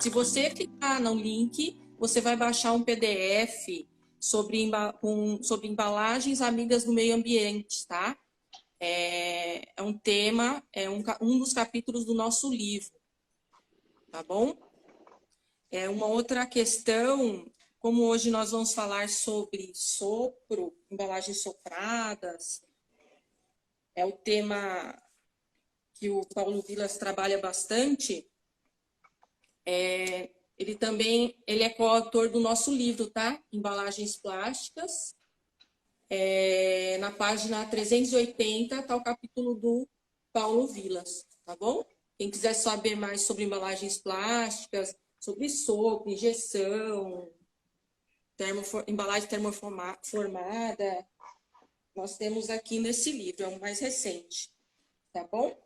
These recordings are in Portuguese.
Se você clicar no link, você vai baixar um PDF sobre embalagens amigas do meio ambiente, tá? É um tema, um dos capítulos do nosso livro, tá bom? Uma outra questão, como hoje nós vamos falar sobre sopro, embalagens sopradas, é o tema que o Paulo Vilas trabalha bastante. Ele é coautor do nosso livro, tá? Embalagens plásticas. Na página 380 está o capítulo do Paulo Vilas, tá bom? Quem quiser saber mais sobre embalagens plásticas, sobre sopro, injeção, embalagem termoformada, nós temos aqui nesse livro, é o mais recente, tá bom?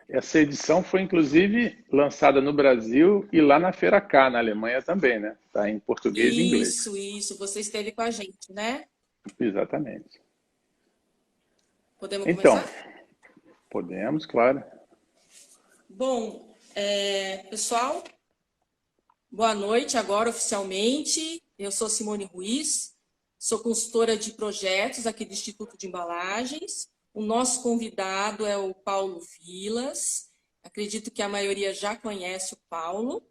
Essa edição foi, inclusive, lançada no Brasil e lá na Feira K, na Alemanha também, né? Está em português e inglês. Isso. Você esteve com a gente, né? Exatamente. Podemos Então, começar? podemos, claro. Bom, pessoal, boa noite agora oficialmente. Eu sou Simone Ruiz, sou consultora de projetos aqui do Instituto de Embalagens. O nosso convidado é o Paulo Vilas. Acredito que a maioria já conhece o Paulo.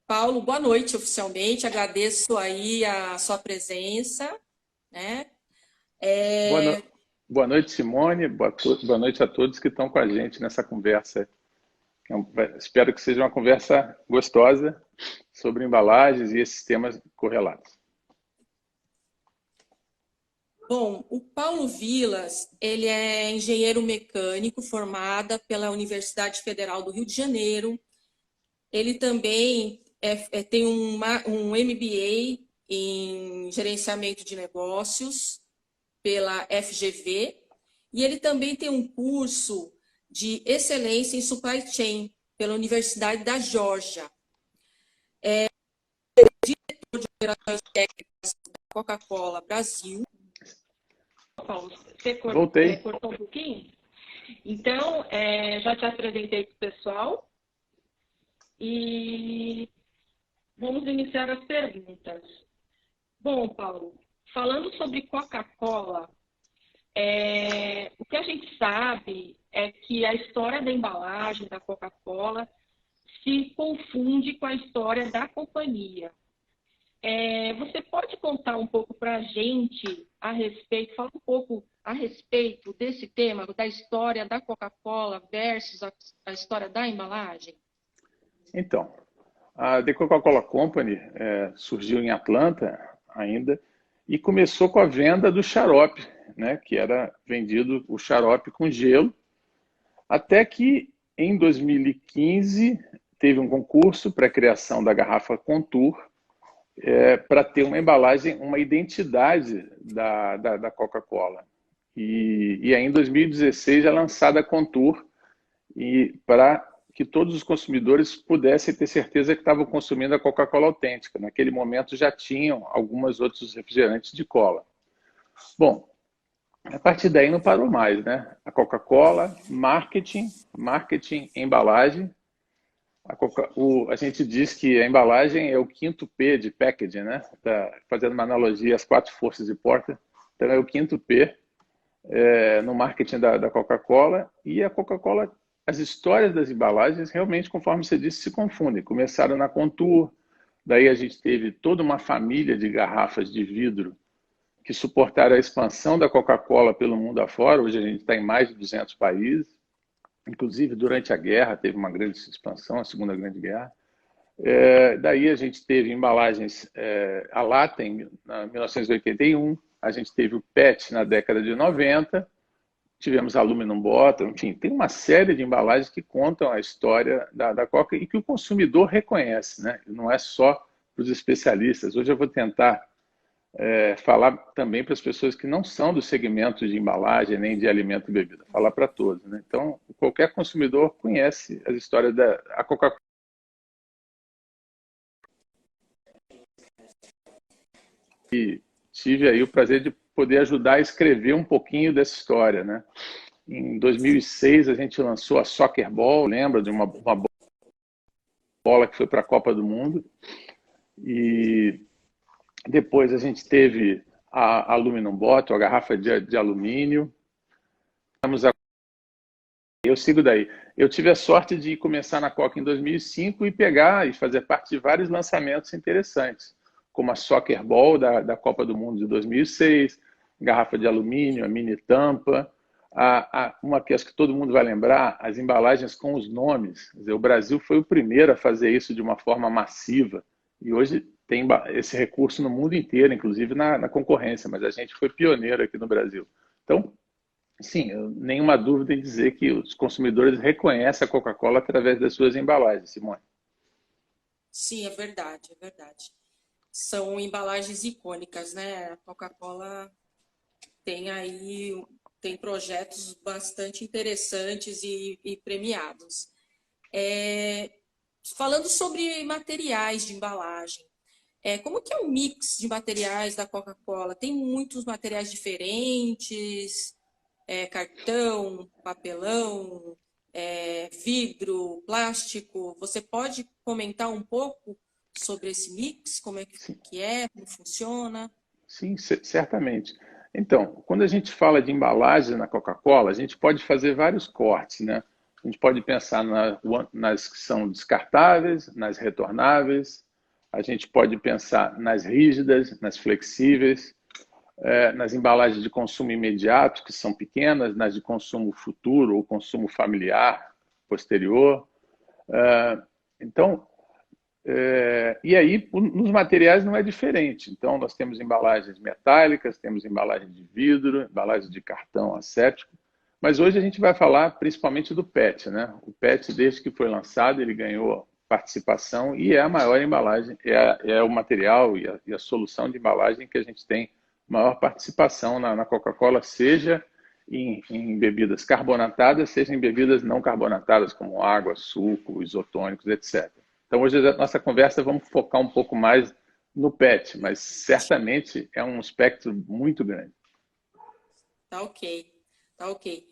Paulo, boa noite oficialmente. Agradeço aí a sua presença, né? Boa noite, Simone. Boa noite a todos que estão com a gente nessa conversa. Espero que seja uma conversa gostosa sobre embalagens e esses temas correlatos. Bom, o Paulo Vilas, ele é engenheiro mecânico formado pela Universidade Federal do Rio de Janeiro. Ele também tem um MBA em gerenciamento de negócios pela FGV e ele também tem um curso de excelência em supply chain pela Universidade da Geórgia. É diretor de operações técnicas da Coca-Cola Brasil. Paulo, você Voltei. cortou um pouquinho? Então, já te apresentei para o pessoal e vamos iniciar as perguntas. Bom, Paulo, falando sobre Coca-Cola, o que a gente sabe é que a história da embalagem da Coca-Cola se confunde com a história da companhia. Você pode contar um pouco para a gente falar um pouco a respeito desse tema, da história da Coca-Cola versus a história da embalagem? Então, a The Coca-Cola Company surgiu em Atlanta ainda e começou com a venda do xarope, né, que era vendido o xarope com gelo, até que em 2015 teve um concurso para a criação da garrafa Contour, para ter uma embalagem, uma identidade da Coca-Cola. E aí, em 2016, é lançada a Contour para que todos os consumidores pudessem ter certeza que estavam consumindo a Coca-Cola autêntica. Naquele momento já tinham alguns outros refrigerantes de cola. Bom, a partir daí não parou mais, né? A Coca-Cola, marketing, embalagem. A gente diz que a embalagem é o quinto P de packaging, né? Fazendo uma analogia às 4 forças de Porter. Então é o quinto P no marketing da Coca-Cola. E a Coca-Cola, as histórias das embalagens, realmente, conforme você disse, se confundem. Começaram na Contour, daí a gente teve toda uma família de garrafas de vidro que suportaram a expansão da Coca-Cola pelo mundo afora. Hoje a gente está em mais de 200 países. Inclusive, durante a guerra, teve uma grande expansão, a Segunda Grande Guerra. Daí a gente teve embalagens, a lata em 1981, a gente teve o PET na década de 90, tivemos aluminum bottle, enfim, tem uma série de embalagens que contam a história da Coca e que o consumidor reconhece, né? Não é só para os especialistas. Hoje eu vou tentar falar também para as pessoas que não são do segmento de embalagem nem de alimento e bebida, falar para todos, né? Então, qualquer consumidor conhece as histórias da Coca-Cola. E tive aí o prazer de poder ajudar a escrever um pouquinho dessa história, né? Em 2006, a gente lançou a Soccer Ball, lembra de uma bola que foi para a Copa do Mundo. E depois a gente teve a Aluminum Bottle, a garrafa de alumínio. Eu sigo daí. Eu tive a sorte de começar na Coca em 2005 e pegar e fazer parte de vários lançamentos interessantes, como a Soccer Ball da Copa do Mundo de 2006, garrafa de alumínio, a mini tampa, uma que acho que todo mundo vai lembrar, as embalagens com os nomes. Quer dizer, o Brasil foi o primeiro a fazer isso de uma forma massiva e hoje tem esse recurso no mundo inteiro, inclusive na concorrência, mas a gente foi pioneiro aqui no Brasil. Então, sim, nenhuma dúvida em dizer que os consumidores reconhecem a Coca-Cola através das suas embalagens, Simone. Sim, é verdade, é verdade. São embalagens icônicas, né? A Coca-Cola tem aí tem projetos bastante interessantes e premiados. Falando sobre materiais de embalagem, como que é o mix de materiais da Coca-Cola? Tem muitos materiais diferentes, cartão, papelão, vidro, plástico. Você pode comentar um pouco sobre esse mix? Como é Sim, que é, como funciona? sim, certamente. Então, quando a gente fala de embalagem na Coca-Cola, a gente pode fazer vários cortes, né? A gente pode pensar nas que são descartáveis, nas retornáveis, a gente pode pensar nas rígidas, nas flexíveis, nas embalagens de consumo imediato, que são pequenas, nas de consumo futuro ou consumo familiar posterior. Então, e aí, nos materiais não é diferente. Então, nós temos embalagens metálicas, temos embalagem de vidro, embalagem de cartão acético, mas hoje a gente vai falar principalmente do PET, né? O PET, desde que foi lançado, ele ganhou participação e é a maior embalagem, é o material e a solução de embalagem que a gente tem maior participação na Coca-Cola, seja em bebidas carbonatadas, seja em bebidas não carbonatadas, como água, suco, isotônicos, etc. Então, hoje, a nossa conversa, vamos focar um pouco mais no PET, mas certamente é um espectro muito grande. Tá ok, tá ok.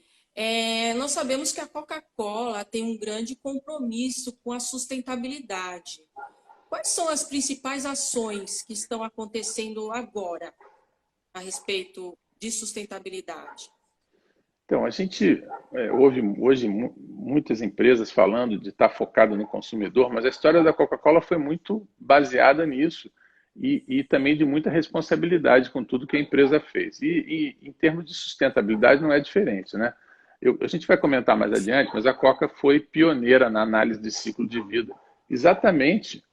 Nós sabemos que a Coca-Cola tem um grande compromisso com a sustentabilidade. Quais são as principais ações que estão acontecendo agora a respeito de sustentabilidade? Então, a gente ouve hoje muitas empresas falando de estar focado no consumidor, mas a história da Coca-Cola foi muito baseada nisso e também de muita responsabilidade com tudo que a empresa fez. E em termos de sustentabilidade não é diferente, né? A gente vai comentar mais adiante, mas a Coca foi pioneira na análise de ciclo de vida, exatamente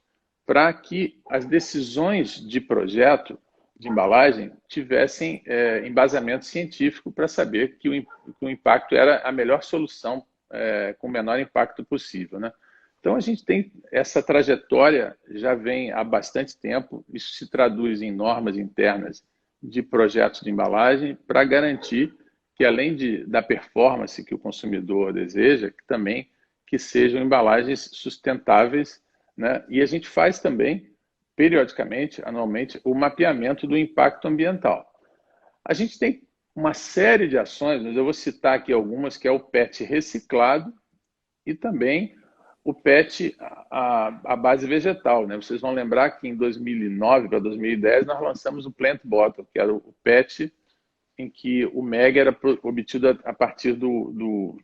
para que as decisões de projeto de embalagem tivessem embasamento científico para saber que o impacto era a melhor solução com o menor impacto possível, né? Então, a gente tem essa trajetória, já vem há bastante tempo, isso se traduz em normas internas de projetos de embalagem para garantir que, além da performance que o consumidor deseja, que também que sejam embalagens sustentáveis, né? E a gente faz também, periodicamente, anualmente, o mapeamento do impacto ambiental. A gente tem uma série de ações, mas eu vou citar aqui algumas, que é o PET reciclado e também o PET à base vegetal, né? Vocês vão lembrar que em 2009 para 2010 nós lançamos o Plant Bottle, que era o PET em que o MEG era obtido a partir do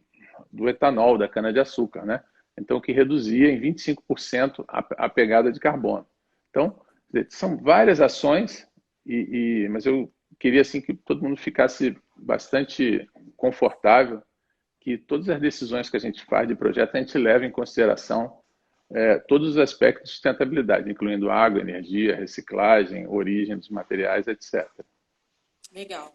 etanol, da cana-de-açúcar, né? Então, que reduzia em 25% a pegada de carbono. Então, são várias ações, mas eu queria assim, que todo mundo ficasse bastante confortável, que todas as decisões que a gente faz de projeto, a gente leva em consideração todos os aspectos de sustentabilidade, incluindo água, energia, reciclagem, origem dos materiais, etc. Legal.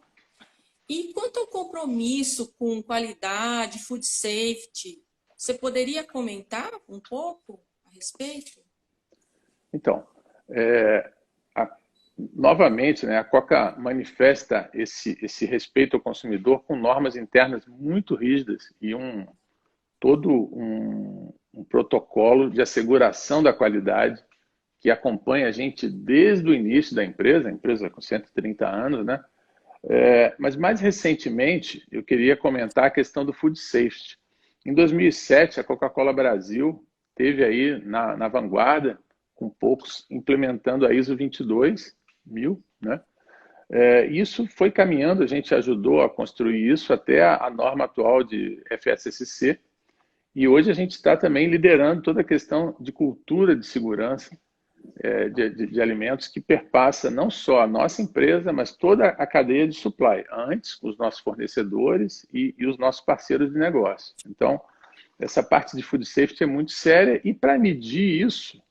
E quanto ao compromisso com qualidade, food safety, você poderia comentar um pouco a respeito? Então, a, novamente, né, a Coca manifesta esse respeito ao consumidor com normas internas muito rígidas e todo um protocolo de asseguração da qualidade que acompanha a gente desde o início da empresa, a empresa com 130 anos, né? Mas mais recentemente, eu queria comentar a questão do food safety. Em 2007, a Coca-Cola Brasil teve aí na vanguarda, com poucos, implementando a ISO 22000, né? Isso foi caminhando, a gente ajudou a construir isso até a norma atual de FSSC, e hoje a gente está também liderando toda a questão de cultura de segurança de alimentos que perpassa não só a nossa empresa, mas toda a cadeia de supply, antes os nossos fornecedores e os nossos parceiros de negócio. Então, essa parte de food safety é muito séria e para medir isso,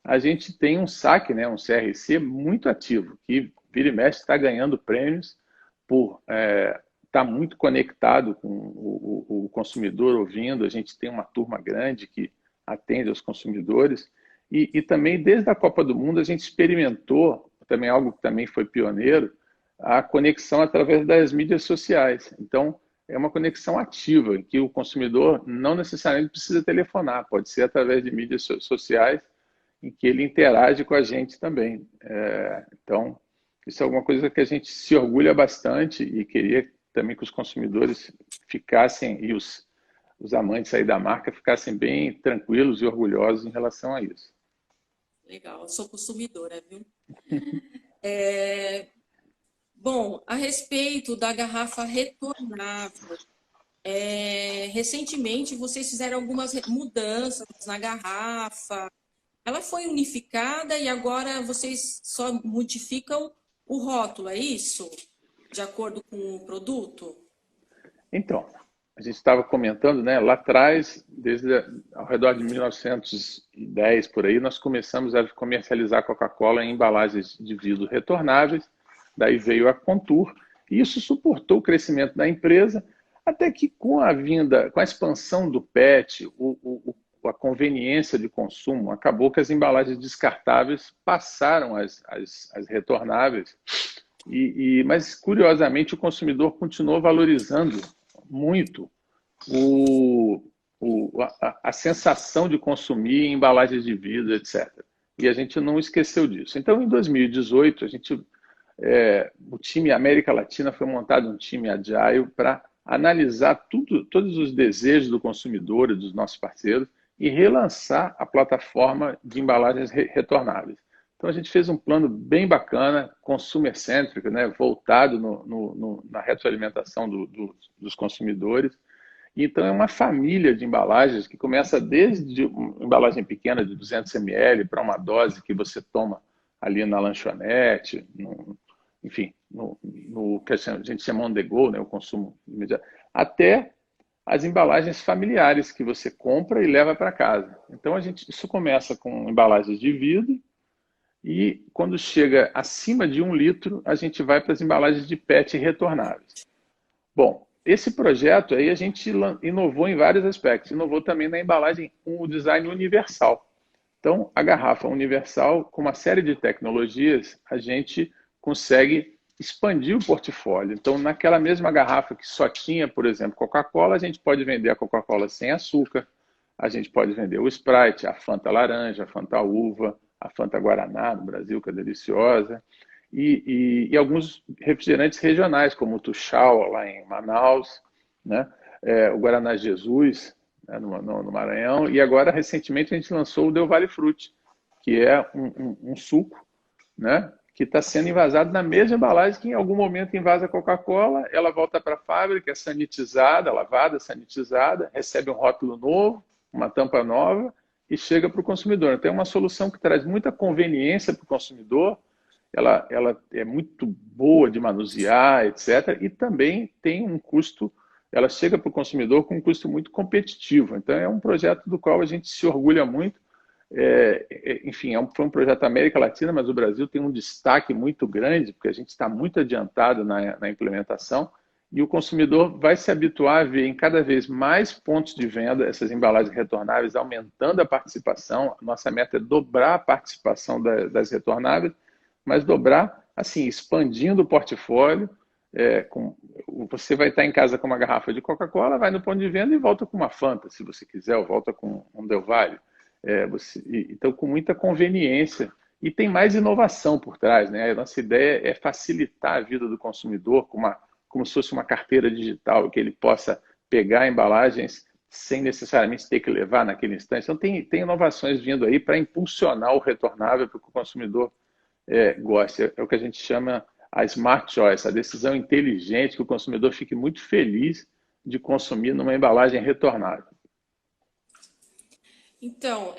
a gente tem um SAC, né, um CRC muito ativo, que vira e mexe está ganhando prêmios por estar muito conectado com o consumidor ouvindo. A gente tem uma turma grande que atende aos consumidores e também desde a Copa do Mundo a gente experimentou, também algo que também foi pioneiro, a conexão através das mídias sociais. Então, é uma conexão ativa, em que o consumidor não necessariamente precisa telefonar, pode ser através de mídias sociais, em que ele interage com a gente também. Então, isso é alguma coisa que a gente se orgulha bastante e queria também que os consumidores ficassem, e os amantes aí da marca, ficassem bem tranquilos e orgulhosos em relação a isso. Legal, eu sou consumidora, viu? Bom, a respeito da garrafa retornável, recentemente vocês fizeram algumas mudanças na garrafa. Ela foi unificada e agora vocês só modificam o rótulo, é isso? De acordo com o produto? Então, a gente estava comentando, né, lá atrás, ao redor de 1910, por aí, nós começamos a comercializar Coca-Cola em embalagens de vidro retornáveis, daí veio a Contour, e isso suportou o crescimento da empresa, até que com a expansão do PET, a conveniência de consumo, acabou que as embalagens descartáveis passaram às retornáveis, mas curiosamente o consumidor continuou valorizando muito a sensação de consumir em embalagens de vidro, etc. E a gente não esqueceu disso. Então, em 2018, o time América Latina foi montado um time agile para analisar todos os desejos do consumidor e dos nossos parceiros e relançar a plataforma de embalagens retornáveis. Então, a gente fez um plano bem bacana, consumer-cêntrico, né, voltado na retroalimentação dos consumidores. Então, é uma família de embalagens que começa desde uma embalagem pequena de 200 ml para uma dose que você toma ali na lanchonete, enfim, no que a gente chama on the go, né, o consumo imediato, até as embalagens familiares que você compra e leva para casa. Então, isso começa com embalagens de vidro, e quando chega acima de 1 litro, a gente vai para as embalagens de PET retornáveis. Bom, esse projeto aí a gente inovou em vários aspectos. Inovou também na embalagem com o design universal. Então, a garrafa universal, com uma série de tecnologias, a gente consegue expandir o portfólio. Então, naquela mesma garrafa que só tinha, por exemplo, Coca-Cola, a gente pode vender a Coca-Cola sem açúcar, a gente pode vender o Sprite, a Fanta laranja, a Fanta uva, a Fanta Guaraná, no Brasil, que é deliciosa, e alguns refrigerantes regionais, como o Tuxal, lá em Manaus, né? O Guaraná Jesus, né? no Maranhão, e agora, recentemente, a gente lançou o Del Valle Fruit, que é um suco, né? Que está sendo invasado na mesma embalagem que em algum momento invasa a Coca-Cola, ela volta para a fábrica, é sanitizada, lavada, sanitizada, recebe um rótulo novo, uma tampa nova, e chega para o consumidor. Então, é uma solução que traz muita conveniência para o consumidor, ela é muito boa de manusear, etc. E também tem um custo, ela chega para o consumidor com um custo muito competitivo. Então, é um projeto do qual a gente se orgulha muito. Enfim, foi um projeto da América Latina, mas o Brasil tem um destaque muito grande, porque a gente está muito adiantado na implementação, e o consumidor vai se habituar a ver em cada vez mais pontos de venda essas embalagens retornáveis, aumentando a participação. Nossa meta é dobrar a participação das retornáveis, mas dobrar, assim, expandindo o portfólio. Você vai estar em casa com uma garrafa de Coca-Cola, vai no ponto de venda e volta com uma Fanta, se você quiser, ou volta com um Del Valle. Então, com muita conveniência E tem mais inovação por trás, né? A nossa ideia é facilitar a vida do consumidor como se fosse uma carteira digital, que ele possa pegar embalagens sem necessariamente ter que levar naquele instante. Então, tem inovações vindo aí para impulsionar o retornável para que o consumidor goste. É o que a gente chama a smart choice, a decisão inteligente, que o consumidor fique muito feliz de consumir numa embalagem retornável. Então,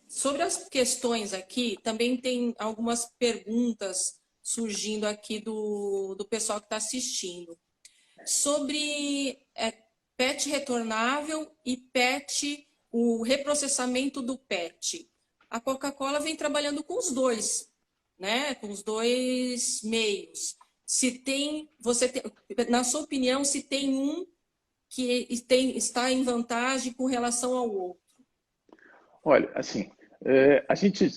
sobre as questões aqui, também tem algumas perguntas surgindo aqui do pessoal que está assistindo. Sobre PET retornável e PET, o reprocessamento do PET. A Coca-Cola vem trabalhando com os dois, né? Com os dois meios. Na sua opinião, se tem um que está em vantagem com relação ao outro? Olha, assim, a gente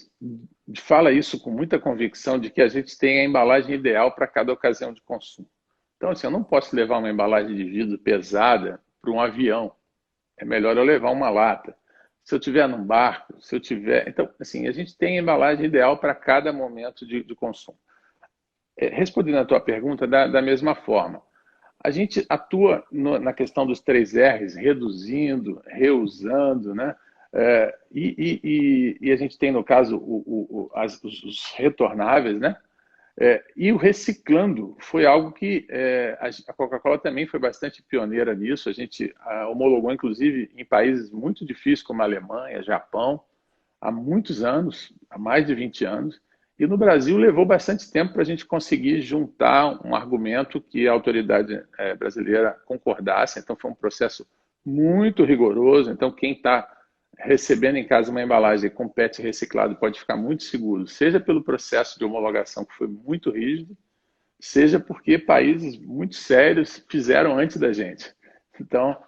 fala isso com muita convicção de que a gente tem a embalagem ideal para cada ocasião de consumo. Então, assim, eu não posso levar uma embalagem de vidro pesada para um avião. É melhor eu levar uma lata. Se eu estiver num barco, se eu tiver... Então, assim, a gente tem a embalagem ideal para cada momento de consumo. Respondendo à tua pergunta da mesma forma, a gente atua na questão dos 3 R's, reduzindo, reusando, né? E a gente tem, no caso, os retornáveis, né? E o reciclando foi algo que a Coca-Cola também foi bastante pioneira nisso. A gente homologou, inclusive, em países muito difíceis, como a Alemanha, Japão, há muitos anos, há mais de 20 anos. E no Brasil levou bastante tempo para a gente conseguir juntar um argumento que a autoridade brasileira concordasse. Então foi um processo muito rigoroso. Então quem está recebendo em casa uma embalagem com PET reciclado pode ficar muito seguro, seja pelo processo de homologação que foi muito rígido, seja porque países muito sérios fizeram antes da gente. Então,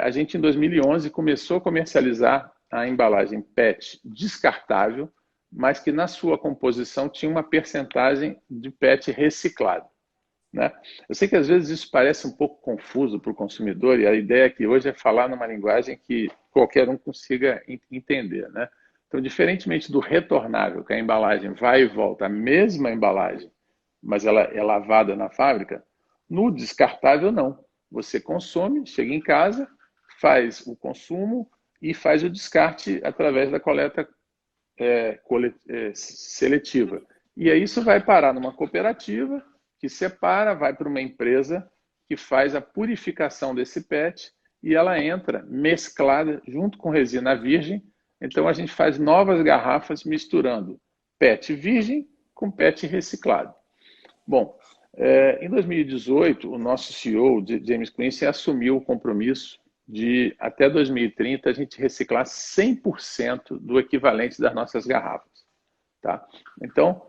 a gente em 2011 começou a comercializar a embalagem PET descartável, mas que na sua composição tinha uma percentagem de PET reciclado, né? Eu sei que às vezes isso parece um pouco confuso para o consumidor, e a ideia aqui hoje é falar numa linguagem que qualquer um consiga entender, né? Então, diferentemente do retornável, que a embalagem vai e volta, a mesma embalagem, mas ela é lavada na fábrica, no descartável não. Você consome, chega em casa, faz o consumo e faz o descarte através da coleta seletiva. E aí isso vai parar numa cooperativa que separa, vai para uma empresa que faz a purificação desse PET e ela entra mesclada junto com resina virgem. Então a gente faz novas garrafas misturando PET virgem com PET reciclado. Bom, em 2018, o nosso CEO, James Quincy, assumiu o compromisso de, até 2030, a gente reciclar 100% do equivalente das nossas garrafas. Tá? Então,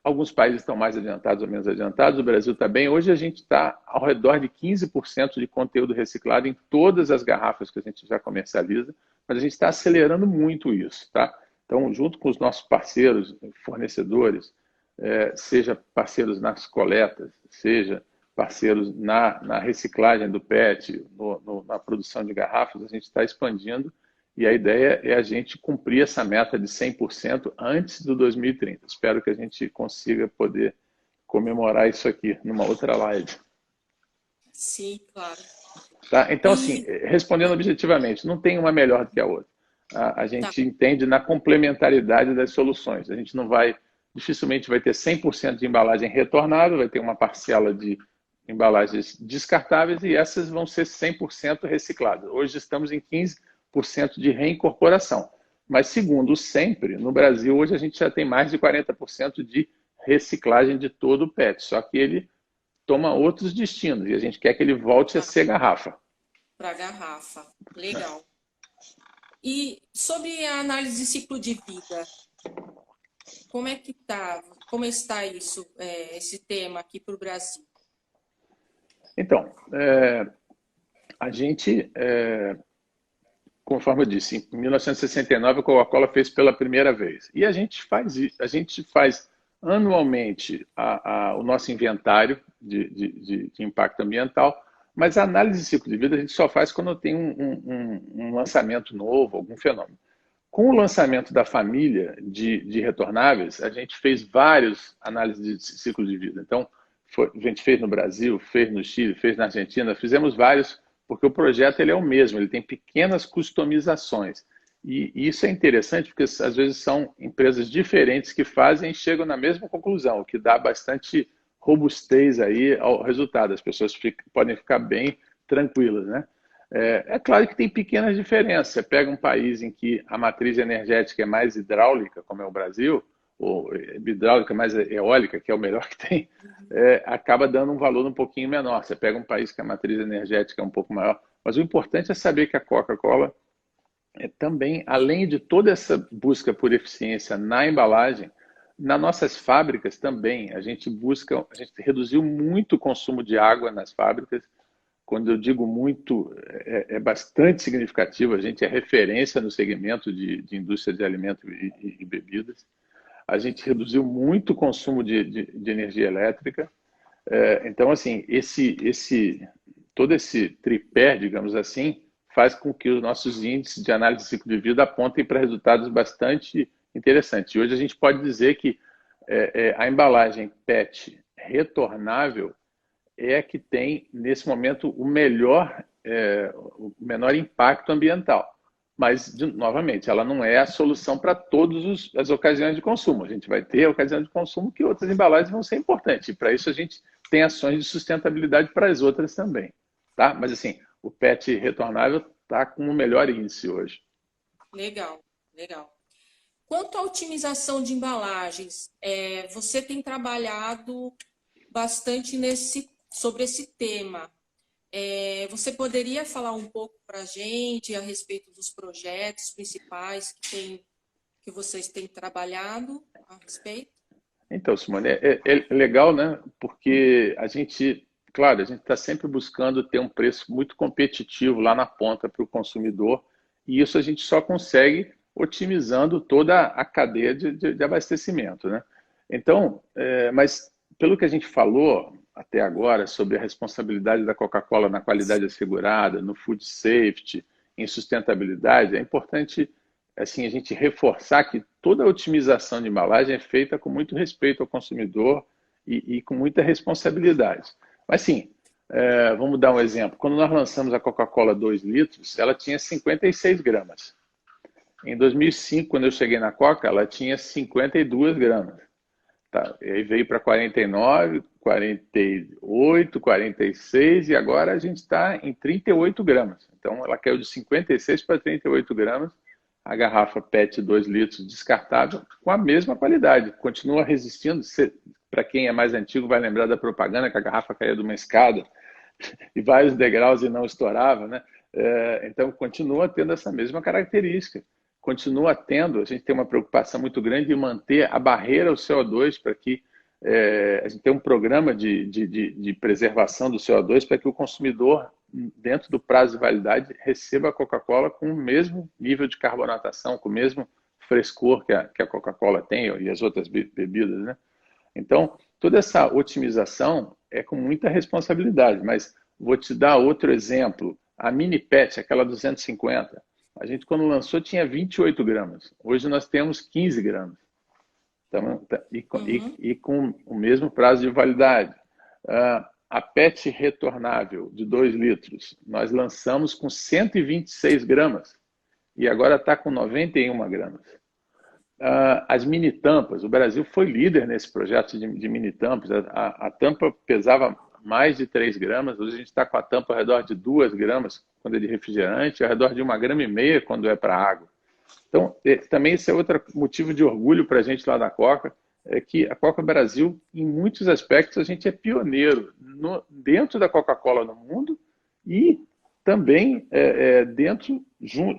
alguns países estão mais adiantados ou menos adiantados, o Brasil está bem. Hoje a gente está ao redor de 15% de conteúdo reciclado em todas as garrafas que a gente já comercializa, mas a gente está acelerando muito isso. Tá? Então, junto com os nossos parceiros, fornecedores, seja parceiros nas coletas, seja parceiros na reciclagem do PET, na produção de garrafas, a gente está expandindo e a ideia é a gente cumprir essa meta de 100% antes do 2030. Espero que a gente consiga poder comemorar isso aqui numa outra live. Sim, claro. Tá? Então, assim, respondendo objetivamente, não tem uma melhor do que a outra. A gente entende na complementaridade das soluções. A gente não vai, dificilmente vai ter 100% de embalagem retornável, vai ter uma parcela de embalagens descartáveis e essas vão ser 100% recicladas. Hoje estamos em 15% de reincorporação. Mas, segundo sempre, no Brasil, hoje a gente já tem mais de 40% de reciclagem de todo o PET, só que ele toma outros destinos e a gente quer que ele volte a ser garrafa. Para garrafa. Legal. E sobre a análise de ciclo de vida, como é que tá? Como está isso, esse tema aqui para o Brasil? Então, a gente, conforme eu disse, em 1969 a Coca-Cola fez pela primeira vez. E a gente faz anualmente o nosso inventário de impacto ambiental, mas a análise de ciclo de vida a gente só faz quando tem um lançamento novo, algum fenômeno. Com o lançamento da família de retornáveis, a gente fez várias análises de ciclo de vida. Então, a gente fez no Brasil, fez no Chile, fez na Argentina, fizemos vários, porque o projeto ele é o mesmo, ele tem pequenas customizações. E isso é interessante, porque às vezes são empresas diferentes que fazem e chegam na mesma conclusão, o que dá bastante robustez aí ao resultado. As pessoas podem ficar bem tranquilas, né? É claro que tem pequenas diferenças. Você pega um país em que a matriz energética é mais hidráulica, como é o Brasil, ou hidráulica mais eólica, que é o melhor que tem, acaba dando um valor um pouquinho menor. Você pega um país que a matriz energética é um pouco maior. Mas o importante é saber que a Coca-Cola também, além de toda essa busca por eficiência na embalagem, nas nossas fábricas também, a gente reduziu muito o consumo de água nas fábricas. Quando eu digo muito, é bastante significativo. A gente é referência no segmento de indústria de alimentos e bebidas. A gente reduziu muito o consumo de energia elétrica. Então, assim, todo esse tripé, digamos assim, faz com que os nossos índices de análise de ciclo de vida apontem para resultados bastante interessantes. E hoje a gente pode dizer que a embalagem PET retornável é a que tem, nesse momento, o menor impacto ambiental. Mas, novamente, ela não é a solução para todas as ocasiões de consumo. A gente vai ter ocasiões de consumo que outras embalagens vão ser importantes. E, para isso, a gente tem ações de sustentabilidade para as outras também. Tá? Mas, assim, o PET retornável está com o melhor índice hoje. Legal, legal. Quanto à otimização de embalagens, você tem trabalhado bastante sobre esse tema. Você poderia falar um pouco para a gente a respeito dos projetos principais que vocês têm trabalhado a respeito? Então, Simone, é legal, né? Porque claro, a gente está sempre buscando ter um preço muito competitivo lá na ponta para o consumidor, e isso a gente só consegue otimizando toda a cadeia de abastecimento, né? Então, mas pelo que a gente falou até agora sobre a responsabilidade da Coca-Cola na qualidade assegurada, no food safety, em sustentabilidade, é importante assim, a gente reforçar que toda a otimização de embalagem é feita com muito respeito ao consumidor e com muita responsabilidade. Mas sim, vamos dar um exemplo. Quando nós lançamos a Coca-Cola 2 litros, ela tinha 56 gramas. Em 2005, quando eu cheguei na Coca, ela tinha 52 gramas. Tá? E aí veio para 49, 48, 46 e agora a gente está em 38 gramas. Então ela caiu de 56 para 38 gramas. A garrafa PET 2 litros descartável com a mesma qualidade. Continua resistindo. Para quem é mais antigo vai lembrar da propaganda que a garrafa caía de uma escada e vários degraus e não estourava, né? Então continua tendo essa mesma característica. Continua tendo, a gente tem uma preocupação muito grande em manter a barreira ao CO2 para que a gente tenha um programa de preservação do CO2 para que o consumidor, dentro do prazo de validade, receba a Coca-Cola com o mesmo nível de carbonatação, com o mesmo frescor que a Coca-Cola tem e as outras bebidas, né? Então, toda essa otimização é com muita responsabilidade, mas vou te dar outro exemplo. A Mini PET, aquela 250, a gente quando lançou tinha 28 gramas. Hoje nós temos 15 gramas. Então, e com o mesmo prazo de validade. A PET retornável de 2 litros, nós lançamos com 126 gramas e agora está com 91 gramas. As mini tampas, o Brasil foi líder nesse projeto de mini tampas. A tampa pesava mais de 3 gramas, hoje a gente está com a tampa ao redor de 2 gramas quando é de refrigerante, ao redor de 1,5 gramas quando é para água. Então, também esse é outro motivo de orgulho para a gente lá da Coca, é que a Coca Brasil, em muitos aspectos, a gente é pioneiro dentro da Coca-Cola no mundo e também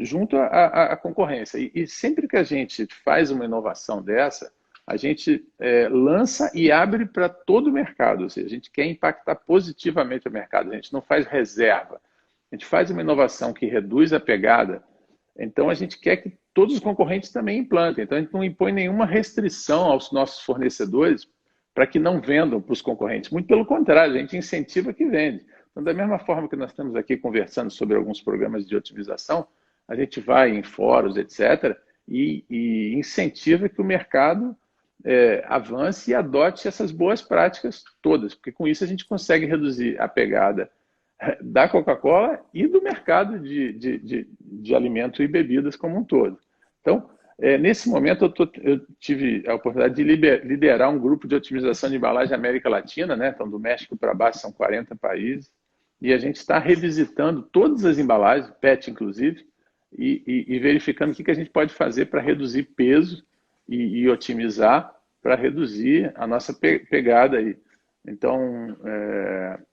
junto à concorrência. E sempre que a gente faz uma inovação dessa, a gente lança e abre para todo o mercado. Ou seja, a gente quer impactar positivamente o mercado, a gente não faz reserva. A gente faz uma inovação que reduz a pegada, então a gente quer que todos os concorrentes também implantem. Então a gente não impõe nenhuma restrição aos nossos fornecedores para que não vendam para os concorrentes. Muito pelo contrário, a gente incentiva que vende. Então, da mesma forma que nós estamos aqui conversando sobre alguns programas de otimização, a gente vai em fóruns, etc., e incentiva que o mercado avance e adote essas boas práticas todas, porque com isso a gente consegue reduzir a pegada da Coca-Cola e do mercado de alimento e bebidas como um todo. Então, nesse momento, eu tive a oportunidade de liderar um grupo de otimização de embalagem na América Latina, né? Então, do México para baixo são 40 países, e a gente está revisitando todas as embalagens, PET inclusive, e verificando o que a gente pode fazer para reduzir peso e otimizar para reduzir a nossa pegada aí. Então,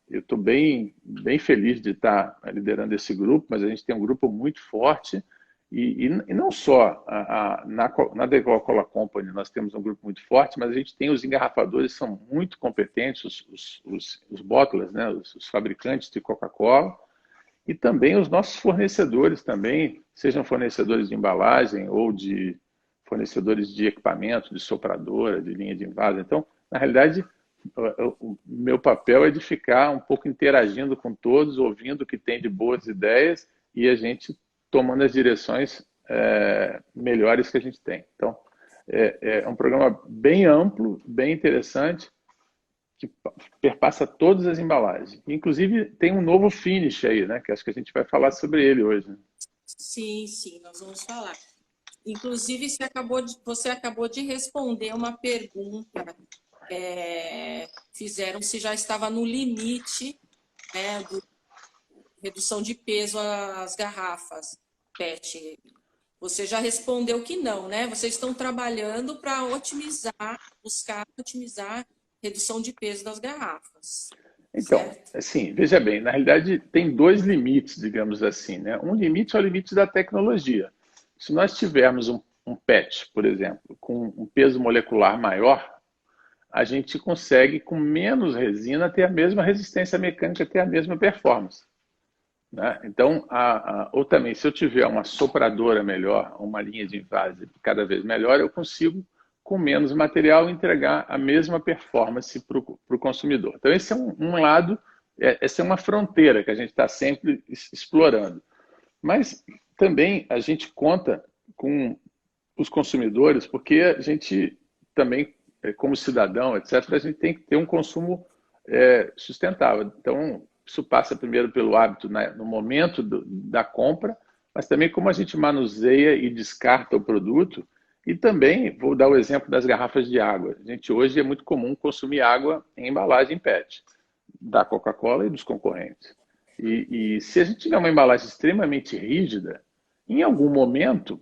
eu estou bem feliz de estar liderando esse grupo, mas a gente tem um grupo muito forte e não só na The Coca-Cola Company nós temos um grupo muito forte, mas a gente tem os engarrafadores que são muito competentes, os bottlers, né, os fabricantes de Coca-Cola, e também os nossos fornecedores também, sejam fornecedores de embalagem ou de fornecedores de equipamento, de sopradora, de linha de invase. Então, na realidade, o meu papel é de ficar um pouco interagindo com todos, ouvindo o que tem de boas ideias e a gente tomando as direções melhores que a gente tem. Então, é um programa bem amplo, bem interessante, que perpassa todas as embalagens. Inclusive, tem um novo finish aí, né? Que acho que a gente vai falar sobre ele hoje. Né? Sim, sim, nós vamos falar. Inclusive, você acabou de responder uma pergunta. Fizeram se já estava no limite, né, do redução de peso às garrafas PET. Você já respondeu que não, né? Vocês estão trabalhando para buscar otimizar redução de peso das garrafas, Então, certo? assim, veja bem, na realidade tem dois limites, digamos assim, né? Um limite é o limite da tecnologia. Se nós tivermos um PET, por exemplo, com um peso molecular maior, a gente consegue, com menos resina, ter a mesma resistência mecânica, ter a mesma performance. Né? Então, ou também, se eu tiver uma sopradora melhor, uma linha de invase cada vez melhor, eu consigo, com menos material, entregar a mesma performance para o consumidor. Então, esse é um lado, essa é uma fronteira que a gente está sempre explorando. Mas também a gente conta com os consumidores, porque a gente também, como cidadão, etc., a gente tem que ter um consumo sustentável. Então, isso passa primeiro pelo hábito no momento da compra, mas também como a gente manuseia e descarta o produto. E também, vou dar o exemplo das garrafas de água. A gente hoje é muito comum consumir água em embalagem PET, da Coca-Cola e dos concorrentes. E se a gente tiver uma embalagem extremamente rígida, em algum momento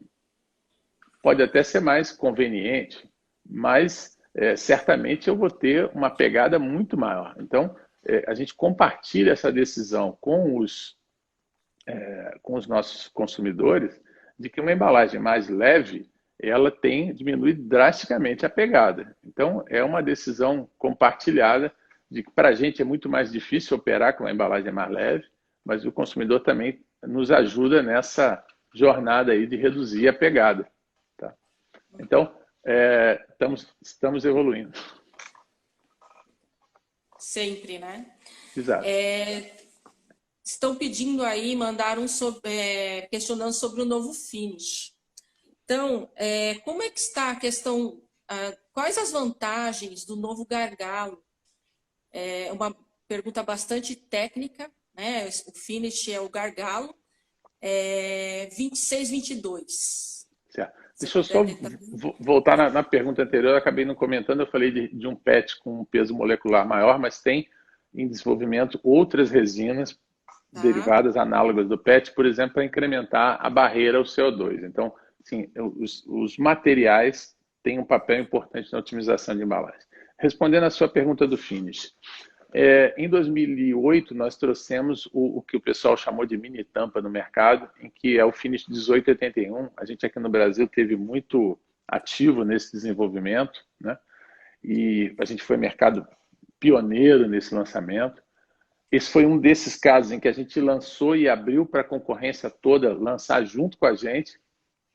pode até ser mais conveniente, mas certamente eu vou ter uma pegada muito maior. Então, a gente compartilha essa decisão com os nossos consumidores de que uma embalagem mais leve, ela diminui drasticamente a pegada. Então, é uma decisão compartilhada de que para a gente é muito mais difícil operar com uma embalagem mais leve, mas o consumidor também nos ajuda nessa jornada aí de reduzir a pegada. Tá? Então, estamos evoluindo. Sempre, né? Exato. Estão pedindo aí, mandaram questionando sobre o novo finish. Então, como é que está a questão, quais as vantagens do novo gargalo? É uma pergunta bastante técnica, né? O finish é o gargalo, 26, 22. Certo. Deixa eu só voltar na pergunta anterior, eu acabei não comentando, eu falei de um PET com um peso molecular maior, mas tem em desenvolvimento outras resinas derivadas análogas do PET, por exemplo, para incrementar a barreira ao CO2. Então, sim, os materiais têm um papel importante na otimização de embalagem. Respondendo à sua pergunta do finish, em 2008 nós trouxemos o que o pessoal chamou de mini tampa no mercado, em que é o finish 1881. A gente aqui no Brasil teve muito ativo nesse desenvolvimento, né? E a gente foi mercado pioneiro nesse lançamento. Esse foi um desses casos em que a gente lançou e abriu para a concorrência toda lançar junto com a gente,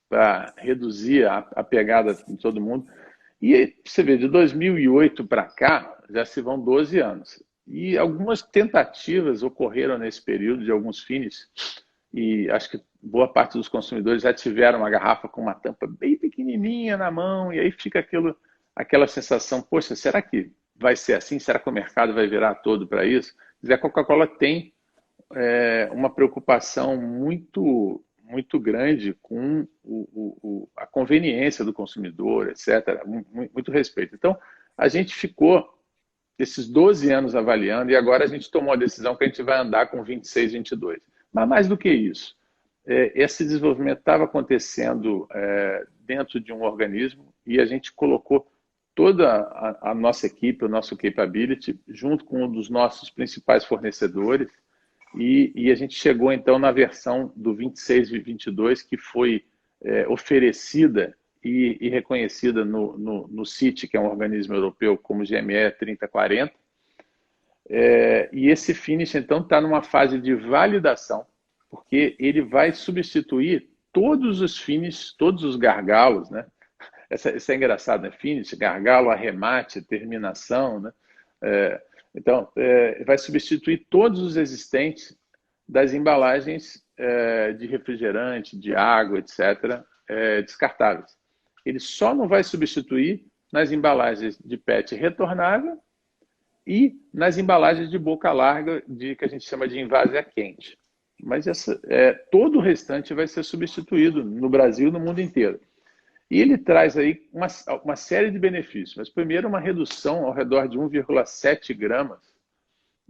para reduzir a pegada de todo mundo. E você vê, de 2008 para cá, já se vão 12 anos. E algumas tentativas ocorreram nesse período de alguns finishes, e acho que boa parte dos consumidores já tiveram uma garrafa com uma tampa bem pequenininha na mão, e aí fica aquela sensação, poxa, será que vai ser assim? Será que o mercado vai virar todo para isso? Quer dizer, a Coca-Cola tem uma preocupação muito grande com a conveniência do consumidor, etc. Muito respeito. Então, a gente ficou esses 12 anos avaliando e agora a gente tomou a decisão que a gente vai andar com 26, 22. Mas mais do que isso, esse desenvolvimento estava acontecendo dentro de um organismo e a gente colocou toda a nossa equipe, o nosso capability, junto com um dos nossos principais fornecedores e a gente chegou então na versão do 26 e 22 que foi oferecida e reconhecida no CIT, que é um organismo europeu, como GME 3040. E esse finish, então, está numa fase de validação, porque ele vai substituir todos os finishes, todos os gargalos, né? Isso é engraçado, né? Finish, gargalo, arremate, terminação, né? Então, vai substituir todos os existentes das embalagens de refrigerante, de água, etc., descartáveis. Ele só não vai substituir nas embalagens de PET retornável e nas embalagens de boca larga, que a gente chama de invásia quente. Mas todo o restante vai ser substituído no Brasil e no mundo inteiro. E ele traz aí uma série de benefícios. Mas, primeiro, uma redução ao redor de 1,7 gramas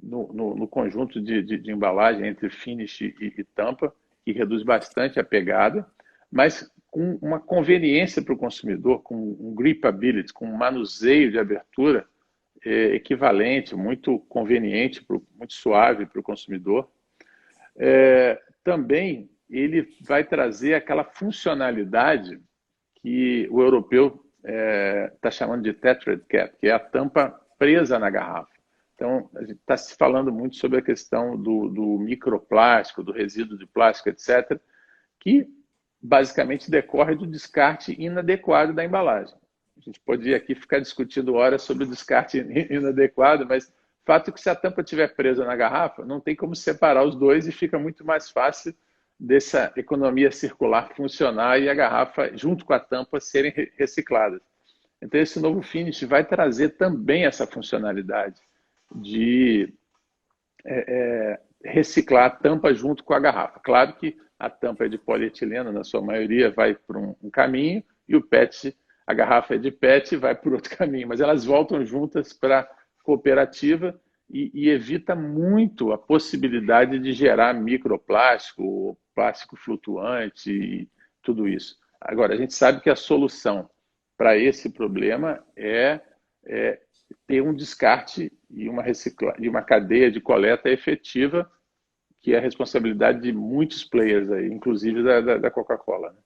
no conjunto de embalagem entre finish e tampa, que reduz bastante a pegada, mas com uma conveniência para o consumidor, com um gripability, com um manuseio de abertura equivalente, muito conveniente, muito suave para o consumidor. Também ele vai trazer aquela funcionalidade que o europeu está chamando de tethered cap, que é a tampa presa na garrafa. Então, a gente está se falando muito sobre a questão do microplástico, do resíduo de plástico, etc., que basicamente decorre do descarte inadequado da embalagem. A gente poderia aqui ficar discutindo horas sobre o descarte inadequado, mas fato é que se a tampa estiver presa na garrafa, não tem como separar os dois e fica muito mais fácil dessa economia circular funcionar e a garrafa, junto com a tampa, serem recicladas. Então, esse novo finish vai trazer também essa funcionalidade de reciclar a tampa junto com a garrafa. Claro que a tampa é de polietileno, na sua maioria, vai por um caminho, e o PET, a garrafa é de PET e vai por outro caminho, mas elas voltam juntas para a cooperativa e evita muito a possibilidade de gerar microplástico, plástico flutuante e tudo isso. Agora, a gente sabe que a solução para esse problema é ter um descarte e uma cadeia de coleta efetiva, que é a responsabilidade de muitos players, aí, inclusive da Coca-Cola.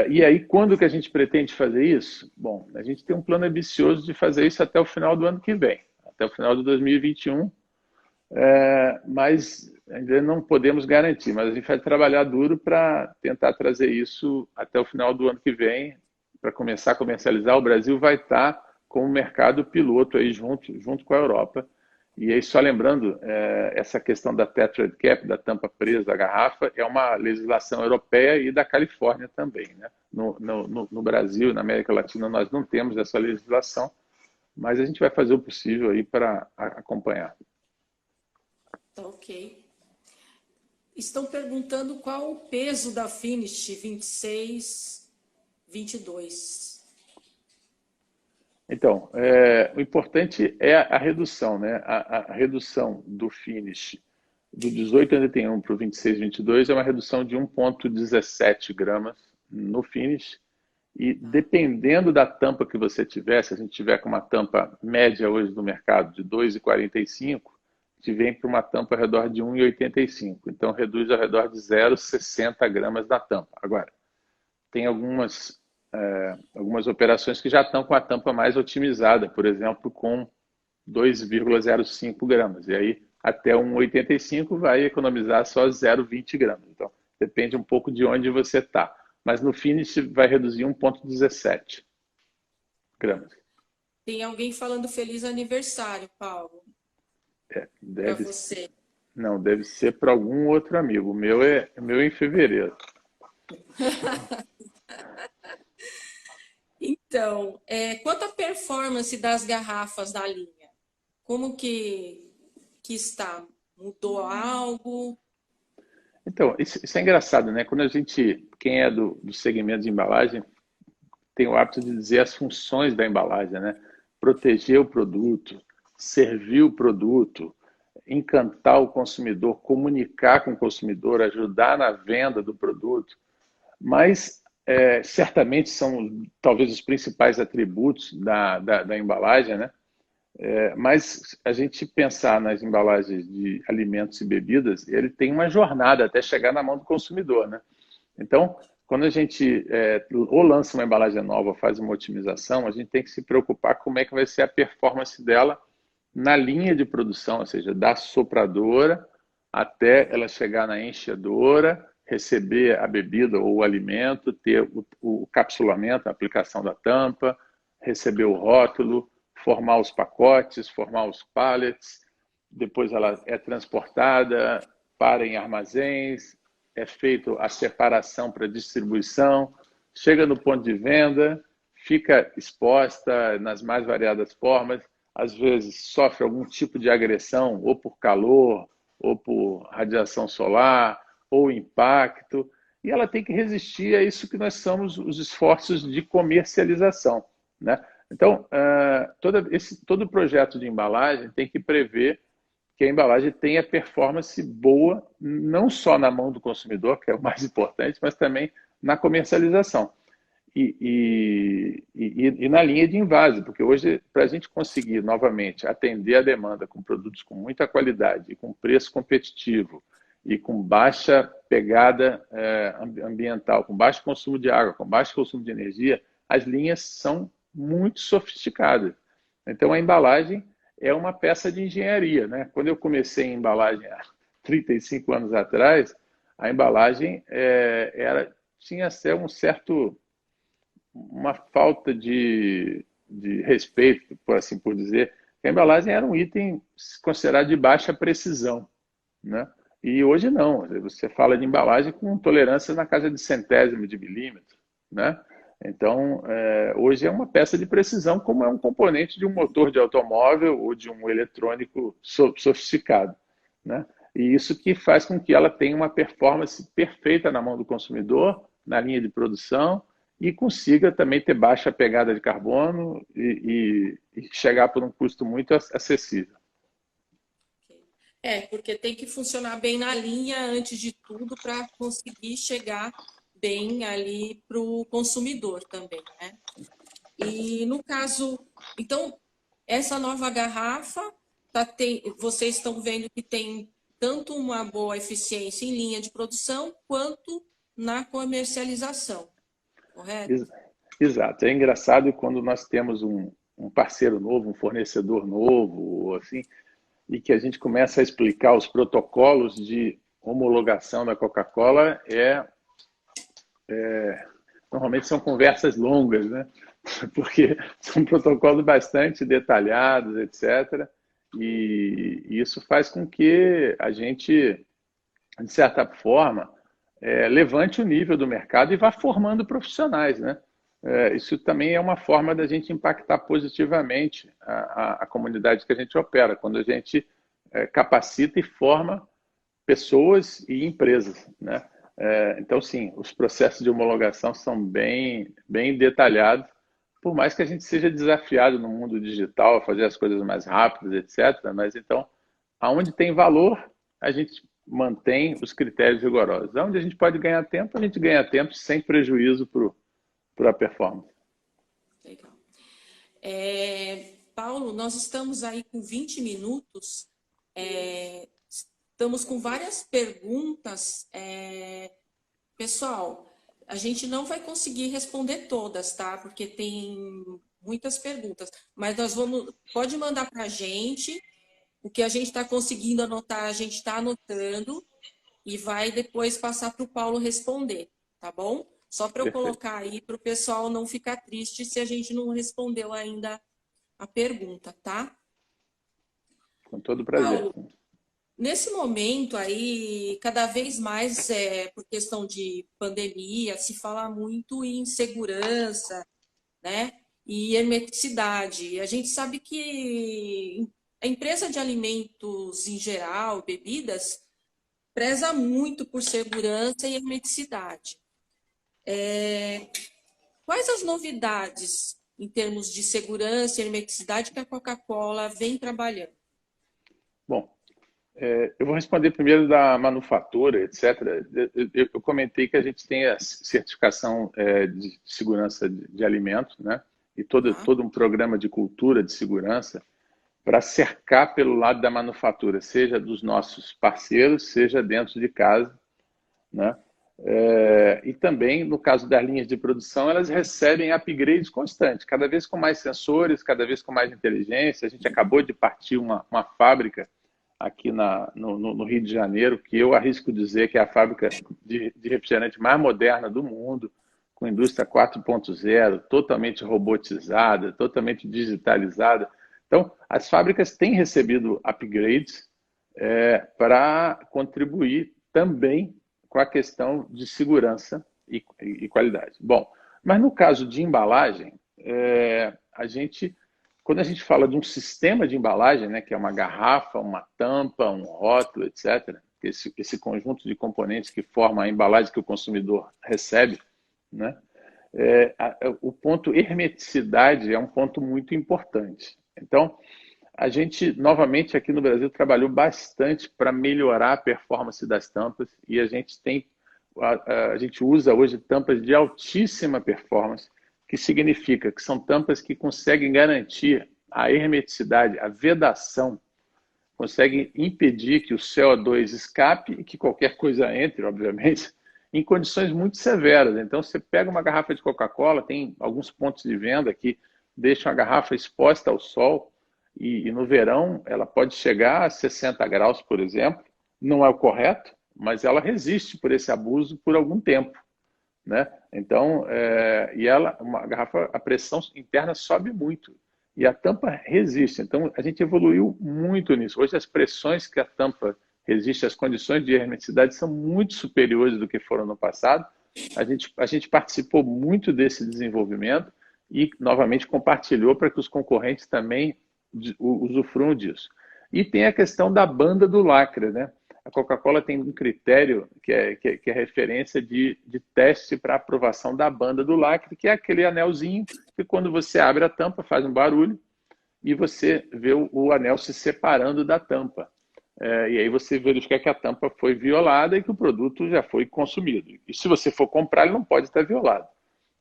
E aí, quando que a gente pretende fazer isso? Bom, a gente tem um plano ambicioso de fazer isso até o final do ano que vem, até o final de 2021, mas ainda não podemos garantir, mas a gente vai trabalhar duro para tentar trazer isso até o final do ano que vem, para começar a comercializar. O Brasil vai estar com o mercado piloto aí junto com a Europa. E aí, só lembrando, essa questão da tethered cap, da tampa presa da garrafa, é uma legislação europeia e da Califórnia também, né? No Brasil, na América Latina, nós não temos essa legislação, mas a gente vai fazer o possível aí para acompanhar. Ok. Estão perguntando qual o peso da Finish 26, 22. Então, o importante é a redução, né? A redução do finish do 18,81 para o 26,22 é uma redução de 1,17 gramas no finish. E dependendo da tampa que você tiver, se a gente tiver com uma tampa média hoje no mercado de 2,45, a gente vem para uma tampa ao redor de 1,85. Então, reduz ao redor de 0,60 gramas da tampa. Agora, tem algumas operações que já estão com a tampa mais otimizada, por exemplo, com 2,05 gramas. E aí, até 1,85 vai economizar só 0,20 gramas. Então, depende um pouco de onde você está. Mas no finish vai reduzir 1,17 gramas. Tem alguém falando feliz aniversário, Paulo. Para você. Não, deve ser para algum outro amigo. O meu é em fevereiro. Então, quanto à performance das garrafas da linha, como que está? Mudou algo? Então, isso é engraçado, né? Quando a gente, quem é do segmento de embalagem, tem o hábito de dizer as funções da embalagem, né? Proteger o produto, servir o produto, encantar o consumidor, comunicar com o consumidor, ajudar na venda do produto. Mas certamente são talvez os principais atributos da embalagem, né? Mas a gente pensar nas embalagens de alimentos e bebidas, ele tem uma jornada até chegar na mão do consumidor, né? Então, quando a gente ou lança uma embalagem nova, ou faz uma otimização, a gente tem que se preocupar com como é que vai ser a performance dela na linha de produção, ou seja, da sopradora até ela chegar na enchedora, receber a bebida ou o alimento, ter o capsulamento, a aplicação da tampa, receber o rótulo, formar os pacotes, formar os pallets, depois ela é transportada para em armazéns, é feita a separação para distribuição, chega no ponto de venda, fica exposta nas mais variadas formas, às vezes sofre algum tipo de agressão, ou por calor, ou por radiação solar, ou impacto, e ela tem que resistir a isso que nós somos os esforços de comercialização, né? Então, todo projeto de embalagem tem que prever que a embalagem tenha performance boa, não só na mão do consumidor, que é o mais importante, mas também na comercialização. E na linha de invase, porque hoje, para a gente conseguir novamente atender a demanda com produtos com muita qualidade, com preço competitivo e com baixa pegada ambiental, com baixo consumo de água, com baixo consumo de energia, as linhas são muito sofisticadas. Então, a embalagem é uma peça de engenharia, né? Quando eu comecei em embalagem há 35 anos atrás, a embalagem tinha um certo uma falta de respeito, por assim por dizer. A embalagem era um item considerado de baixa precisão, né? E hoje não. Você fala de embalagem com tolerâncias na casa de centésimo de milímetro, né? Então, hoje é uma peça de precisão, como é um componente de um motor de automóvel ou de um eletrônico sofisticado, né? E isso que faz com que ela tenha uma performance perfeita na mão do consumidor, na linha de produção, e consiga também ter baixa pegada de carbono e chegar por um custo muito acessível. Porque tem que funcionar bem na linha antes de tudo para conseguir chegar bem ali para o consumidor também, né? E no caso, então, essa nova garrafa, vocês estão vendo que tem tanto uma boa eficiência em linha de produção quanto na comercialização, correto? Exato. É engraçado quando nós temos um parceiro novo, um fornecedor novo, assim, e que a gente começa a explicar os protocolos de homologação da Coca-Cola, normalmente são conversas longas, né? Porque são protocolos bastante detalhados, etc. E isso faz com que a gente, de certa forma, levante o nível do mercado e vá formando profissionais, né? Isso também é uma forma da gente impactar positivamente a comunidade que a gente opera, quando a gente capacita e forma pessoas e empresas, né? Então, sim, os processos de homologação são bem, bem detalhados, por mais que a gente seja desafiado no mundo digital a fazer as coisas mais rápidas, etc. Mas, então, aonde tem valor, a gente mantém os critérios rigorosos. Onde a gente pode ganhar tempo, a gente ganha tempo sem prejuízo para a performance. Legal. Paulo, nós estamos aí com 20 minutos, estamos com várias perguntas. Pessoal, a gente não vai conseguir responder todas, tá? Porque tem muitas perguntas, mas pode mandar para a gente, o que a gente está conseguindo anotar, a gente está anotando e vai depois passar para o Paulo responder, tá bom? Só para eu Perfeito. colocar aí para o pessoal não ficar triste se a gente não respondeu ainda a pergunta, tá? Com todo prazer. Paulo, Nesse momento aí, cada vez mais, por questão de pandemia, se fala muito em segurança, né? E hermeticidade. A gente sabe que a empresa de alimentos em geral, bebidas, preza muito por segurança e hermeticidade. Quais as novidades em termos de segurança e hermeticidade que a Coca-Cola vem trabalhando? Bom, eu vou responder primeiro da manufatura, etc. Eu comentei que a gente tem a certificação de segurança de alimentos, né? E Tá? todo um programa de cultura de segurança para cercar pelo lado da manufatura, seja dos nossos parceiros, seja dentro de casa, né? E também, no caso das linhas de produção, elas recebem upgrades constantes, cada vez com mais sensores, cada vez com mais inteligência. A gente acabou de partir uma fábrica aqui no Rio de Janeiro, que eu arrisco dizer que é a fábrica de refrigerante mais moderna do mundo, com indústria 4.0, totalmente robotizada, totalmente digitalizada. Então, as fábricas têm recebido upgrades para contribuir também com a questão de segurança e qualidade. Bom, mas no caso de embalagem, quando a gente fala de um sistema de embalagem, né, que é uma garrafa, uma tampa, um rótulo, etc., esse conjunto de componentes que forma a embalagem que o consumidor recebe, né, o ponto hermeticidade é um ponto muito importante. Então, a gente, novamente, aqui no Brasil, trabalhou bastante para melhorar a performance das tampas e a gente usa hoje tampas de altíssima performance, que significa que são tampas que conseguem garantir a hermeticidade, a vedação, conseguem impedir que o CO2 escape e que qualquer coisa entre, obviamente, em condições muito severas. Então, você pega uma garrafa de Coca-Cola, tem alguns pontos de venda que deixam a garrafa exposta ao sol, e no verão ela pode chegar a 60 graus, por exemplo. Não é o correto, mas ela resiste por esse abuso por algum tempo, né? Então, uma garrafa, a pressão interna sobe muito e a tampa resiste. Então, a gente evoluiu muito nisso. Hoje, as pressões que a tampa resiste, as condições de hermeticidade são muito superiores do que foram no passado. A gente participou muito desse desenvolvimento e, novamente, compartilhou para que os concorrentes também usufruam disso. E tem a questão da banda do lacre, né? A Coca-Cola tem um critério que é referência de teste para aprovação da banda do lacre, que é aquele anelzinho que quando você abre a tampa faz um barulho e você vê o anel se separando da tampa. E aí você verifica que a tampa foi violada e que o produto já foi consumido. E se você for comprar, ele não pode estar violado,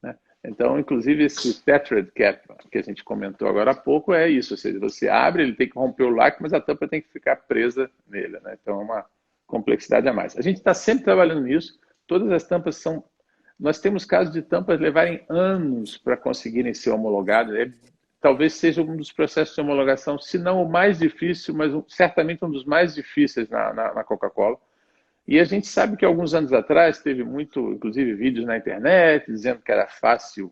né? Então, inclusive, esse tetrad cap que a gente comentou agora há pouco é isso, ou seja, você abre, ele tem que romper o lacre, mas a tampa tem que ficar presa nele, né? Então, é uma complexidade a mais. A gente está sempre trabalhando nisso, todas as tampas são... Nós temos casos de tampas levarem anos para conseguirem ser homologadas, talvez seja um dos processos de homologação, se não o mais difícil, mas certamente um dos mais difíceis na Coca-Cola. E a gente sabe que alguns anos atrás teve muito, inclusive vídeos na internet, dizendo que era fácil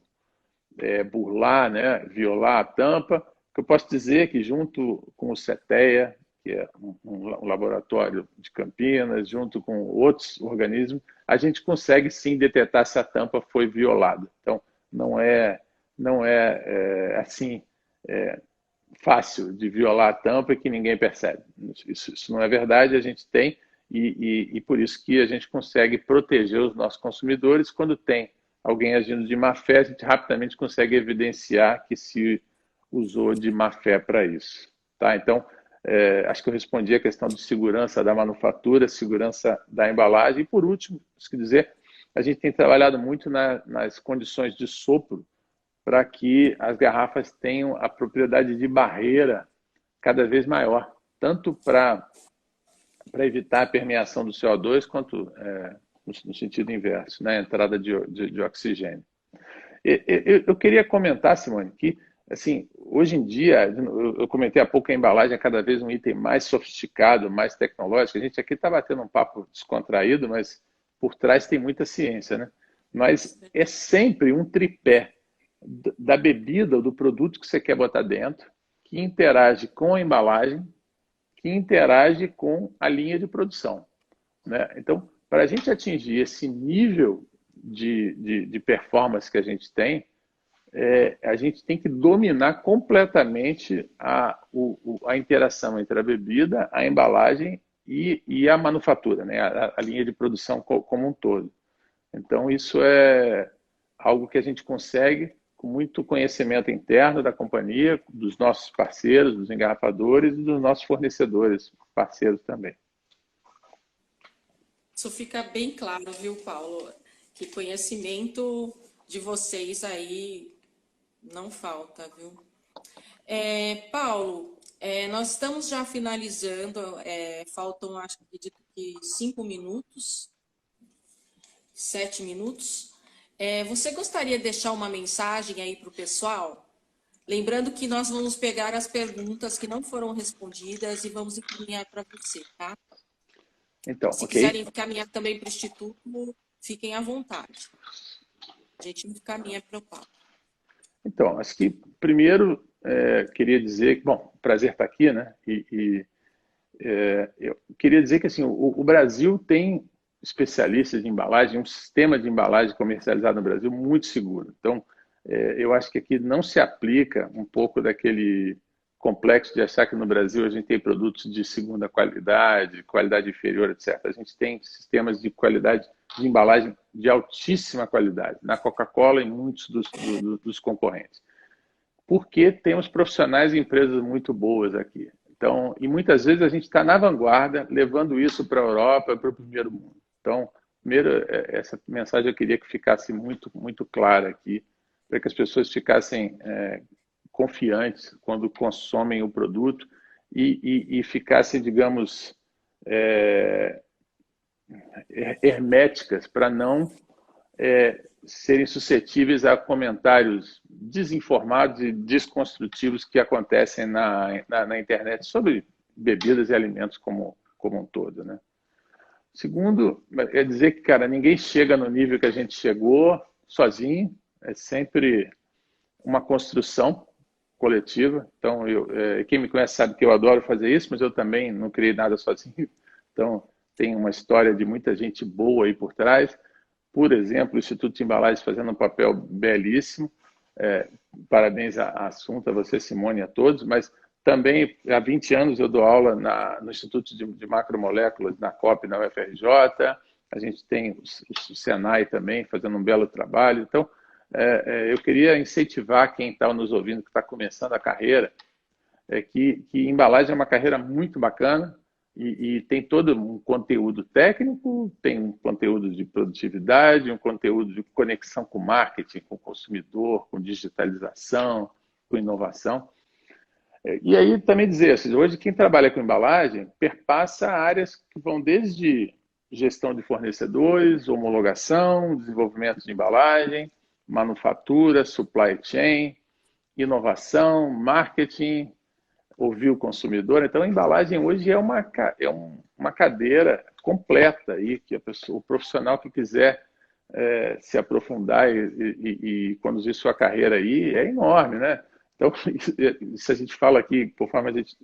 burlar, né, violar a tampa. Que eu posso dizer que junto com o CETEA, que é um laboratório de Campinas, junto com outros organismos, a gente consegue sim detectar se a tampa foi violada. Então, não é assim fácil de violar a tampa e que ninguém percebe. Isso não é verdade, a gente tem, e por isso que a gente consegue proteger os nossos consumidores. Quando tem alguém agindo de má fé, a gente rapidamente consegue evidenciar que se usou de má fé para isso. Tá? Então, acho que eu respondi a questão de segurança da manufatura, segurança da embalagem. E por último, preciso dizer, a gente tem trabalhado muito nas condições de sopro para que as garrafas tenham a propriedade de barreira cada vez maior, tanto para evitar a permeação do CO2, quanto no sentido inverso, né? A entrada de oxigênio. Eu queria comentar, Simone, que assim, hoje em dia, eu comentei há pouco, a embalagem é cada vez um item mais sofisticado, mais tecnológico. A gente aqui está batendo um papo descontraído, mas por trás tem muita ciência, né? Mas é sempre um tripé da bebida ou do produto que você quer botar dentro, que interage com a embalagem, que interage com a linha de produção, né? Então, para a gente atingir esse nível de performance que a gente tem, a gente tem que dominar completamente a interação entre a bebida, a embalagem e a manufatura, né? A linha de produção como um todo. Então, isso é algo que a gente consegue com muito conhecimento interno da companhia, dos nossos parceiros, dos engarrafadores e dos nossos fornecedores parceiros também. Isso fica bem claro, viu, Paulo? Que conhecimento de vocês aí não falta, viu? Paulo, nós estamos já finalizando, faltam, acho que 5 minutos, 7 minutos. Você gostaria de deixar uma mensagem aí para o pessoal? Lembrando que nós vamos pegar as perguntas que não foram respondidas e vamos encaminhar para você, tá? Então, Se ok. quiserem encaminhar também para o Instituto, fiquem à vontade. A gente encaminha para o Paulo. Então, acho que primeiro queria dizer que, bom, prazer estar aqui, né? Eu queria dizer que assim, o Brasil tem especialistas de embalagem, um sistema de embalagem comercializado no Brasil muito seguro. Então, eu acho que aqui não se aplica um pouco daquele complexo de achar que no Brasil a gente tem produtos de segunda qualidade, qualidade inferior, etc. A gente tem sistemas de qualidade de embalagem de altíssima qualidade, na Coca-Cola e muitos dos concorrentes. Porque temos profissionais e empresas muito boas aqui. Então, e muitas vezes a gente está na vanguarda, levando isso para a Europa, para o primeiro mundo. Então, primeiro, essa mensagem eu queria que ficasse muito, muito clara aqui, para que as pessoas ficassem confiantes quando consomem o produto e ficassem, digamos, herméticas para não serem suscetíveis a comentários desinformados e desconstrutivos que acontecem na internet sobre bebidas e alimentos como um todo, né? Segundo, é dizer que, cara, ninguém chega no nível que a gente chegou sozinho, é sempre uma construção coletiva. Então, quem me conhece sabe que eu adoro fazer isso, mas eu também não criei nada sozinho. Então, tem uma história de muita gente boa aí por trás. Por exemplo, o Instituto de Embalagens fazendo um papel belíssimo. Parabéns à Assunta, a você, Simone, e a todos, mas também há 20 anos eu dou aula no Instituto de Macromoléculas, na COP, na UFRJ. A gente tem o Senai também fazendo um belo trabalho. Então, eu queria incentivar quem está nos ouvindo, que está começando a carreira, que embalagem é uma carreira muito bacana e tem todo um conteúdo técnico, tem um conteúdo de produtividade, um conteúdo de conexão com marketing, com o consumidor, com digitalização, com inovação. E aí também dizer, assim, hoje quem trabalha com embalagem perpassa áreas que vão desde gestão de fornecedores, homologação, desenvolvimento de embalagem, manufatura, supply chain, inovação, marketing, ouvir o consumidor. Então, a embalagem hoje é uma cadeira completa aí, que o profissional que quiser se aprofundar e conduzir sua carreira aí é enorme, né? Então, se a gente fala aqui, conforme a gente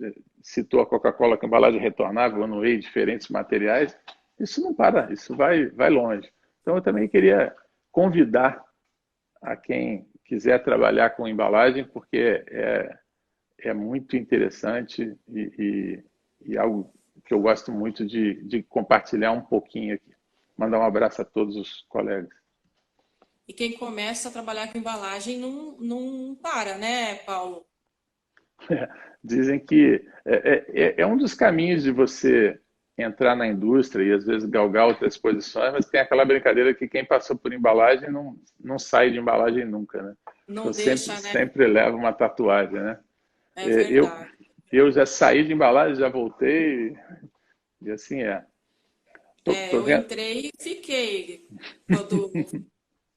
citou a Coca-Cola com embalagem retornável, one-way, diferentes materiais, isso não para, isso vai longe. Então, eu também queria convidar a quem quiser trabalhar com embalagem, porque é muito interessante e algo que eu gosto muito de compartilhar um pouquinho aqui. Mandar um abraço a todos os colegas. E quem começa a trabalhar com embalagem não para, né, Paulo? Dizem que é um dos caminhos de você entrar na indústria e às vezes galgar outras posições, mas tem aquela brincadeira que quem passou por embalagem não sai de embalagem nunca, né? Não Então deixa, né? sempre leva uma tatuagem, né? É verdade. Eu já saí de embalagem, já voltei e assim é. Tô Eu vendo. entrei e fiquei.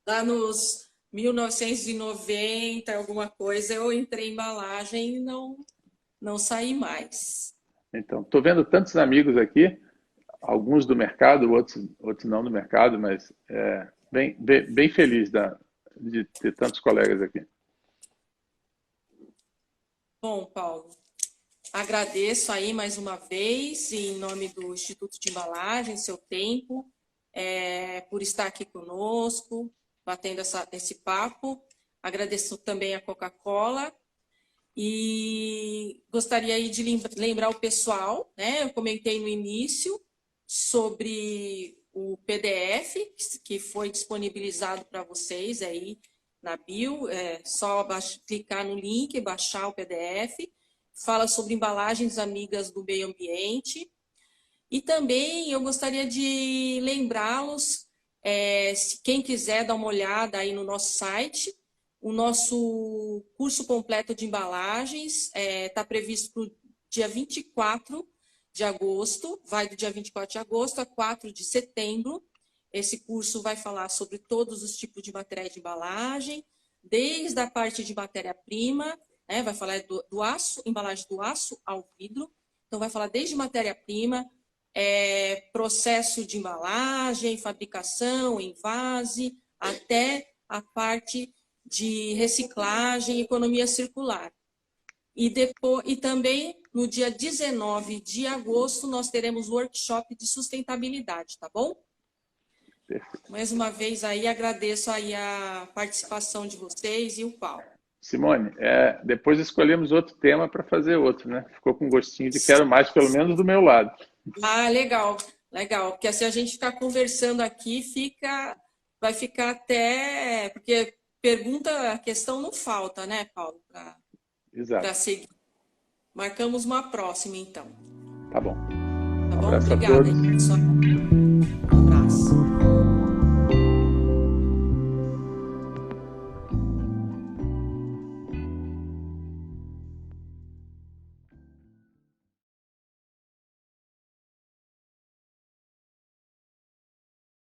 Lá nos 1990, alguma coisa, eu entrei em embalagem e não saí mais. Então, tô vendo tantos amigos aqui, alguns do mercado, outros não do mercado, mas bem feliz de ter tantos colegas aqui. Bom, Paulo, Agradeço aí mais uma vez, em nome do Instituto de Embalagem, seu tempo, por estar aqui conosco, batendo esse papo. Agradeço também a Coca-Cola e gostaria aí de lembrar o pessoal, né? Eu comentei no início sobre o PDF que foi disponibilizado para vocês aí na bio, é só clicar no link e baixar o PDF. Fala sobre embalagens amigas do meio ambiente. E também eu gostaria de lembrá-los, se quem quiser dar uma olhada aí no nosso site, o nosso curso completo de embalagens está previsto para o dia 24 de agosto, vai do dia 24 de agosto a 4 de setembro. Esse curso vai falar sobre todos os tipos de materiais de embalagem, desde a parte de matéria-prima, né, vai falar do aço, embalagem do aço ao vidro. Então, vai falar desde matéria-prima, processo de embalagem, fabricação, envase, até a parte de reciclagem e economia circular. E também, no dia 19 de agosto, nós teremos o workshop de sustentabilidade, tá bom? Perfeito. Mais uma vez aí, agradeço aí a participação de vocês e o Paulo. Simone, depois escolhemos outro tema para fazer outro, né? Ficou com gostinho de quero mais, pelo menos do meu lado. Ah, legal, legal. Porque se a gente ficar conversando aqui, vai ficar até... Porque pergunta, a questão não falta, né, Paulo? Para seguir. Marcamos uma próxima, então. Tá bom. Tá bom? Abraço Obrigada, a todos. pessoal.